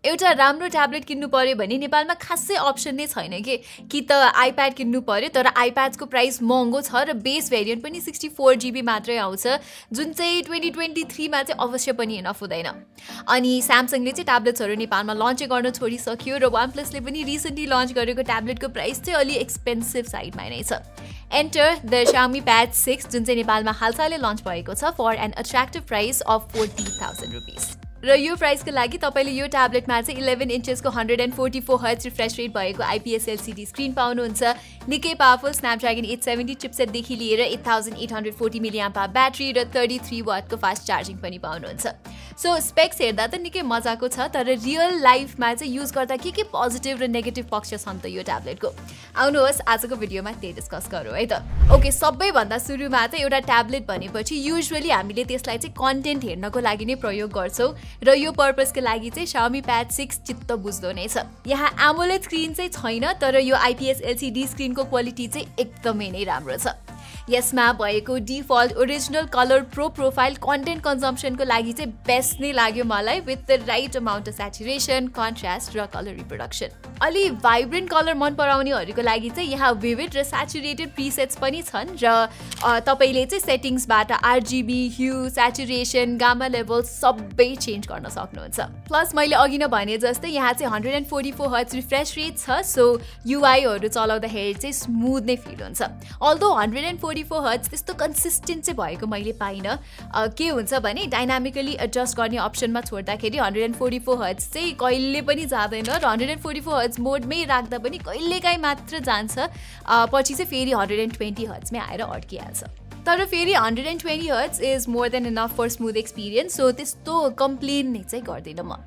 एउटा राम्रो ट्याब्लेट किन्नु पर्यो भने नेपालमा खासै अप्सन नै छैन कि त आइप्याड किन्नु पर्यो तर आइप्याडको प्राइस महँगो छ र बेस भेरिएन्ट पनि 64 GB मात्रै आउँछ जुन चाहिँ 2023 मा चाहिँ अवश्य पनि इनफ हुँदैन अनि स्यामसङले चाहिँ ट्याब्लेट्सहरू नेपालमा लन्च गर्न छोडिसक्यो र OnePlusले पनि रिसेन्टली लन्च गरेको ट्याब्लेटको प्राइस चाहिँ अलि एक्सपेन्सिभ साइडमा नै छ एन्टर द Xiaomi Pad 6 जुन चाहिँ नेपालमा हालसालै लन्च भएको छ for an attractive price of 40,000 rupees र यो प्राइसको लागि तपाईले यो ट्याब्लेटमा चाहिँ 11 इन्चेसको 144 हर्ट्ज रिफ्रेश रेट भएको IPS LCD स्क्रिन पाउनुहुन्छ निकै पावरफुल Snapdragon 870 चिपसेट देखि लिएर 8840 mAh ब्याट्री र 33 वाटको फास्ट चार्जिङ पनि पाउनुहुन्छ सो स्पेक्स हेर्दा त निकै मजाको छ तर रियल लाइफमा चाहिँ युज गर्दा के पोजिटिभ र नेगेटिभ पक्ष छन् त यो ट्याब्लेटको आउनुहोस् आजको भिडियोमा त्यही डिस्कस गरौँ है त ओके सबैभन्दा सुरुमा चाहिँ एउटा ट्याब्लेट भनेपछि युजुअली हामीले त्यसलाई चाहिँ कन्टेन्ट हेर्नको लागि नै प्रयोग गर्छौँ र यो पर्पसको लागि चाहिँ Xiaomi Pad 6 चित्त बुझ्दो नै छ यहाँ AMOLED स्क्रिन चाहिँ छैन तर यो IPS LCD स्क्रिनको क्वालिटी चाहिँ एकदमै नै राम्रो छ यसमा भएको default original colour pro profile content कन्जम्पसनको लागि चाहिँ बेस्ट नै लाग्यो मलाई with the right amount of saturation contrast र कलर रिप्रोडक्सन अलि भाइब्रेन्ट कलर मन पराउनेहरूको लागि चाहिँ यहाँ विभिड र स्याचुरेटेड प्रिसेट्स पनि छन् र तपाईले चाहिँ सेटिङ्सबाट RGB ह्यू स्याचुरेसन गामा लेभल सबै चेन्ज गर्न सक्नुहुन्छ प्लस मैले अघि नै भने जस्तै यहाँ चाहिँ 144 हर्ट्ज रिफ्रेश रेट छ सो युआईहरू चलाउँदाखेरि चाहिँ स्मुथ नै फिल हुन्छ अल्दो 144 हर्ट्ज त्यस्तो कन्सिस्टेन्ट चाहिँ भएको मैले पाइनँ के हुन्छ भने डाइनामिकली एडजस्ट गर्ने अप्सनमा छोड्दाखेरि 144 हर्ट्ज चाहिँ कहिले पनि जाँदैन र 144 हर्ट्ज मोडमै राख्दा पनि कहिलेकाहीँ मात्र जान्छ पछि चाहिँ फेरि 120 हर्ट्जमै आएर अड्किहाल्छ तर फेरि 120 hertz is more than enough for smooth experience so त्यस्तो कम्प्लेन नै चाहिँ गर्दिनँ म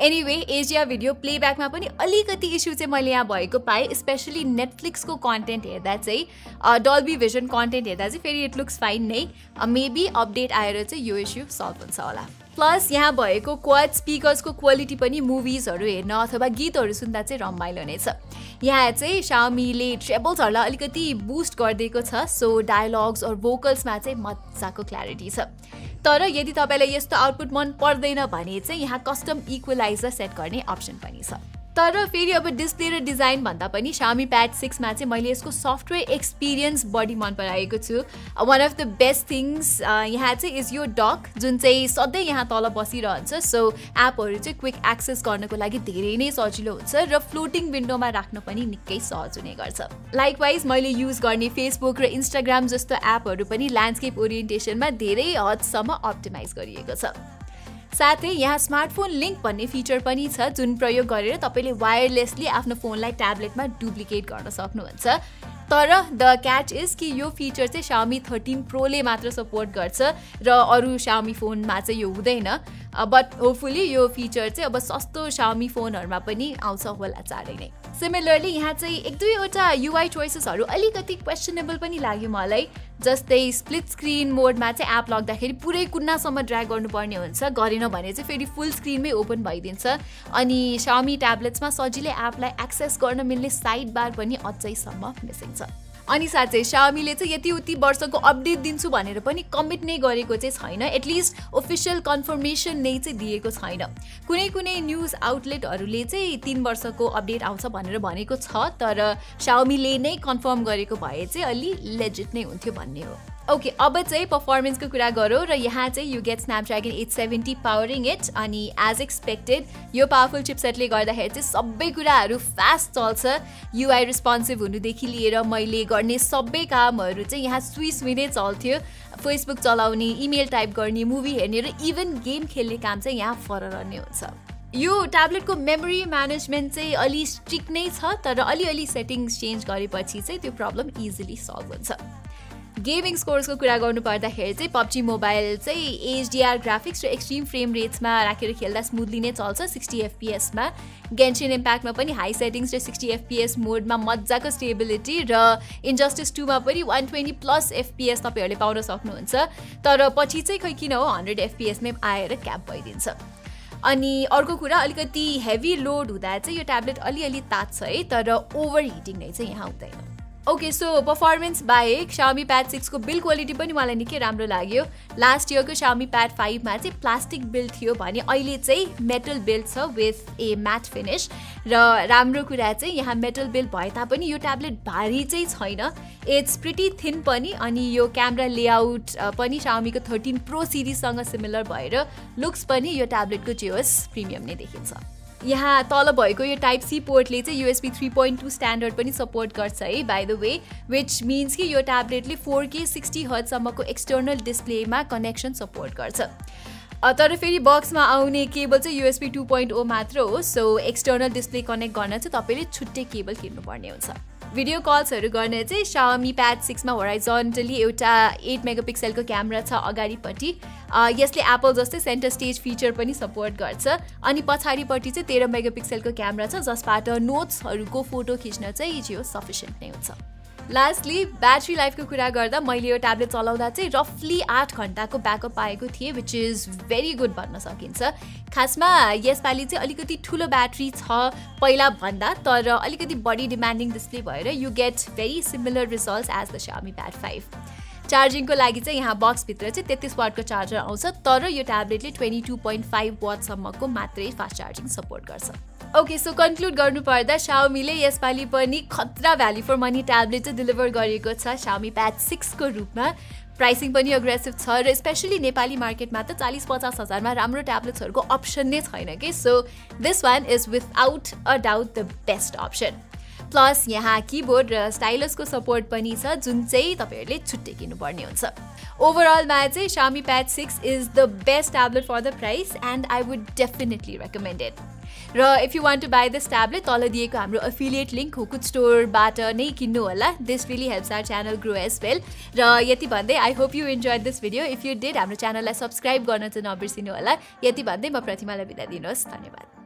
एनिवे एजिया भिडियो प्लेब्याकमा पनि अलिकति इस्यु चाहिँ मैले यहाँ भएको पाएँ स्पेसली नेटफ्लिक्सको कन्टेन्ट हेर्दा चाहिँ डल्बी भिजन कन्टेन्ट हेर्दा चाहिँ फेरि इट लुक्स फाइन नै मेबी अपडेट आएर चाहिँ यो इस्यु सल्भ हुन्छ होला प्लस यहाँ भएको क्वाड स्पिकर्सको क्वालिटी पनि मुभिजहरू हेर्न अथवा गीतहरू सुन्दा चाहिँ रमाइलो नै छ यहाँ चाहिँ Xiaomiले ट्रेबल्सहरूलाई अलिकति बुस्ट गरिदिएको छ सो डायलग्स अर भोकल्समा चाहिँ मजाको क्ल्यारिटी छ तर यदि तपाईलाई यस्तो आउटपुट मन पर्दैन भने चाहिँ यहाँ कस्टम इक्वलाइजर सेट गर्ने अप्सन पनि छ तर फेरि अब डिस्प्ले र डिजाइन भन्दा पनि Xiaomi Pad 6 मा चाहिँ मैले यसको सफ्टवेयर एक्सपिरियन्स बढी मन पराएको छु one of the best things यहाँ चाहिँ इज यो डक जुन चाहिँ सधैँ यहाँ तल बसिरहन्छ सो एपहरू चाहिँ क्विक एक्सेस गर्नको लागि धेरै नै सजिलो हुन्छ र फ्लोटिङ विन्डोमा राख्न पनि निकै सहज हुने गर्छ लाइकवाइज मैले युज गर्ने फेसबुक र इन्स्टाग्राम जस्तो एपहरू पनि ल्यान्डस्केप ओरिएन्टेसनमा धेरै हदसम्म अप्टिमाइज गरिएको छ साथै यहाँ स्मार्टफोन लिङ्क भन्ने फिचर पनि छ जुन प्रयोग गरेर तपाईले वायरलेसली आफ्नो फोनलाई ट्याब्लेटमा डुप्लिकेट गर्न सक्नुहुन्छ तर द क्याच इज कि यो फिचर चाहिँ Xiaomi 13 प्रोले मात्र सपोर्ट गर्छ र अरू Xiaomi फोनमा चाहिँ यो हुँदैन बट होपफुली यो फिचर चाहिँ अब सस्तो Xiaomi फोनहरुमा पनि आउँछ होला चाँडै नै सिमिलरली यहाँ चाहिँ एक दुईवटा युआई चोइसेसहरु अलिकति क्वेशनेबल पनि लाग्यो मलाई जस्तै स्प्लिट स्क्रिन मोडमा चाहिँ एप लग्दाखेरि पुरै कुन्नासम्म ड्र्याग गर्नुपर्ने हुन्छ गरेन भने चाहिँ फेरि फुल स्क्रिनमै ओपन भइदिन्छ अनि Xiaomi ट्याब्लेट्समा सजिलै एपलाई एक्सेस गर्न मिल्ने साइड बार पनि अझैसम्म मिसिङ छ अनि साथै Xiaomiले चाहिँ यति उति वर्षको अपडेट दिन्छु भनेर पनि कमिट नै गरेको चाहिँ छैन एटलिस्ट अफिसियल कन्फर्मेसन नै चाहिँ दिएको छैन कुनै कुनै न्यूज आउटलेटहरुले चाहिँ 3 वर्षको अपडेट आउँछ भनेर भनेको छ तर Xiaomiले नै कन्फर्म गरेको भए चाहिँ अलि लेजिट नै हुन्थ्यो भन्ने हो ओके अब चाहिँ परफर्मेन्सको कुरा गरौँ र यहाँ चाहिँ यु गेट Snapdragon 870 पावरिङ इट अनि एज एक्सपेक्टेड यो पावरफुल चिपसेटले गर्दाखेरि चाहिँ सबै कुराहरू फास्ट चल्छ युआई रेस्पोन्सिभ हुनुदेखि लिएर मैले गर्ने सबै कामहरू चाहिँ यहाँ सुइनै चल्थ्यो फेसबुक चलाउने इमेल टाइप गर्ने मुभी हेर्ने र इभन गेम खेल्ने काम चाहिँ यहाँ फरक नै हुन्छ यो ट्याब्लेटको मेमोरी म्यानेजमेन्ट चाहिँ अलि स्ट्रिक्ट नै छ तर अलिअलि सेटिङ्स चेन्ज गरेपछि चाहिँ त्यो प्रब्लम इजिली सल्भ हुन्छ गेमिङ स्कोर्सको कुरा गर्नु पर्दाखेरि चाहिँ PUBG मोबाइल चाहिँ HDR ग्राफिक्स र एक्सट्रिम फ्रेम रेट्समा राखेर खेल्दा स्मुथली नै चल्छ 60 FPS मा गेन्शिन इम्प्याक्टमा पनि हाई सेटिङ्स र 60 FPS मोडमा मजाको स्टेबिलिटी र इन्जस्टिस 2 मा पनि 120 प्लस FPS तपाईहरुले पाउन सक्नुहुन्छ तर पछि चाहिँ खै किन हो 100 FPS मै आएर क्याप भइदिन्छ अनि अर्को कुरा अलिकति हेभी लोड हुँदा चाहिँ यो ट्याब्लेट अलिअलि तात्छ है तर ओभर हिटिङ नै चाहिँ यहाँ हुँदैन ओके सो पर्फर्मेन्स बाहेक Xiaomi Pad 6 को बिल्ड क्वालिटी पनि मलाई निकै राम्रो लाग्यो लास्ट इयरको Xiaomi Pad 5 मा चाहिँ प्लास्टिक बिल्ड थियो भने अहिले चाहिँ मेटल बिल्ड छ विथ ए म्याट फिनिश र राम्रो कुरा चाहिँ यहाँ मेटल बिल्ड भए तापनि यो ट्याब्लेट भारी चाहिँ छैन इट्स प्रिटी थिन पनि अनि यो क्यामेरा लेआउट पनि Xiaomi को 13 Pro सिरिजसँग सिमिलर भएर लुक्स पनि यो ट्याब्लेटको जे होस् प्रिमियम नै देखिन्छ यहाँ तल भएको यो टाइप सी पोर्टले चाहिँ USB 3.2 स्ट्यान्डर्ड पनि सपोर्ट गर्छ है by the way which means कि यो ट्याब्लेटले 4K 60 हर्ट्ज सम्मको एक्सटर्नल डिस्प्लेमा कनेक्सन सपोर्ट गर्छ तर फेरि बक्समा आउने केबल चाहिँ USB 2.0 मात्र हो सो एक्सटर्नल डिस्प्ले कनेक्ट गर्न चाहिँ तपाईले छुट्टै केबल किन्नुपर्ने हुन्छ भिडियो कल्सहरू गर्ने चाहिँ Xiaomi Pad 6 मा होराइजन्टली एउटा 8 मेगापिक्सलको क्यामेरा छ अगाडिपट्टि यसले एप्पल जस्तै सेन्टर स्टेज फिचर पनि सपोर्ट गर्छ अनि पछाडिपट्टि चाहिँ 13 मेगापिक्सलको क्यामेरा छ जसबाट नोट्सहरूको फोटो खिच्न चाहिँ जो सफिसिएन्ट नै हुन्छ लास्टली ब्याट्री लाइफको कुरा गर्दा मैले यो ट्याब्लेट चलाउँदा चाहिँ रफली 8 घण्टाको ब्याकअप पाएको थिएँ विच इज भेरी गुड भन्न सकिन्छ खासमा यसपालि चाहिँ अलिकति ठुलो ब्याट्री छ पहिला भन्दा तर अलिकति बडी डिमान्डिङ डिस्प्ले भएर you get very similar results as the Xiaomi Pad 5 चार्जिङको लागि चाहिँ यहाँ बक्सभित्र चाहिँ 33 वाटको चार्जर आउँछ तर यो ट्याब्लेटले 22.5 वाटसम्मको मात्रै फास्ट चार्जिङ सपोर्ट गर्छ ओके सो कन्क्लुड गर्नुपर्दा Xiaomiले यसपालि पनि खतरा भ्याल्यु फर मनी ट्याब्लेट चाहिँ डिलिभर गरेको छ Xiaomi Pad 6 को रूपमा प्राइसिङ पनि अग्रेसिभ छ र स्पेशली नेपाली मार्केटमा त 40-50 हजारमा राम्रो ट्याब्लेट्सहरूको अप्सन नै छैन के so this one is without a doubt the best option plus यहाँ किबोर्ड र स्टाइलसको सपोर्ट पनि छ जुन चाहिँ तपाईहरुले छुट्टै किन्नुपर्ने हुन्छ ओभरअलमा चाहिँ Xiaomi Pad 6 is the best tablet for the price and I would definitely recommend it र if you want to buy this tablet तल दिएको हाम्रो एफिलिएट लिङ्क हुकुट स्टोरबाट नै किन्नु होला this really helps our channel grow as well र यति भन्दै I hope you enjoyed this video if you did हाम्रो च्यानललाई सब्स्क्राइब गर्न चाहिँ नबिर्सिनु होला यति भन्दै म प्रतिमालाई बिदा दिनुहोस् धन्यवाद